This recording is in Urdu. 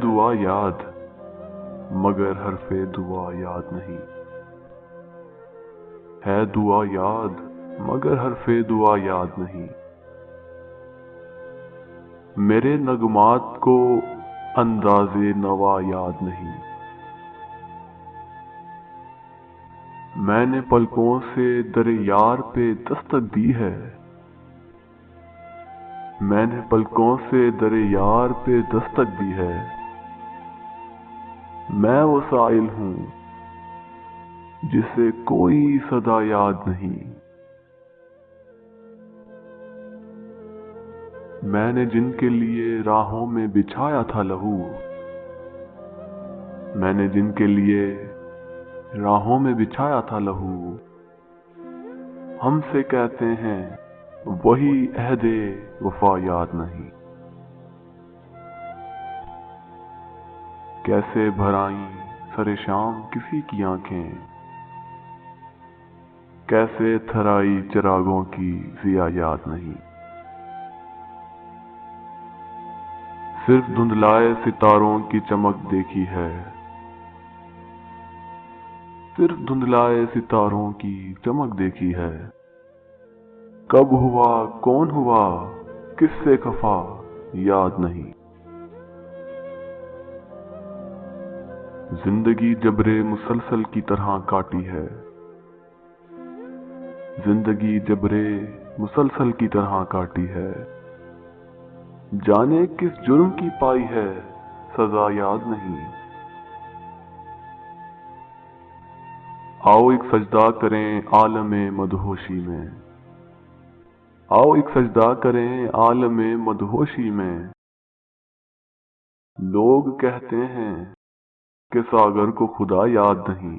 دعا یاد مگر حرف دعا یاد نہیں، ہے دعا یاد مگر حرف دعا یاد نہیں۔ میرے نغمات کو انداز نوا یاد نہیں، میں نے پلکوں سے در یار پہ دستک دی ہے، میں نے پلکوں سے در یار پہ دستک دی ہے۔ میں وہ سائل ہوں جسے کوئی صدا یاد نہیں، میں نے جن کے لیے راہوں میں بچھایا تھا لہو، میں نے جن کے لیے راہوں میں بچھایا تھا لہو، ہم سے کہتے ہیں وہی عہد وفا یاد نہیں۔ کیسے بھرائیں سر شام کسی کی آنکھیں، کیسے تھرائی چراغوں کی ضیا یاد نہیں۔ صرف دھندلائے ستاروں کی چمک دیکھی ہے، صرف دھندلائے ستاروں کی چمک دیکھی ہے۔ کب ہوا کون ہوا کس سے خفا یاد نہیں۔ زندگی جبر مسلسل کی طرح کاٹی ہے، زندگی جبر مسلسل کی طرح کاٹی ہے۔ جانے کس جرم کی پائی ہے سزا یاد نہیں۔ آؤ ایک سجدہ کریں عالم مدہوشی میں، آؤ ایک سجدہ کریں عالم مدہوشی میں۔ لوگ کہتے ہیں کہ ساگر کو خدا یاد نہیں،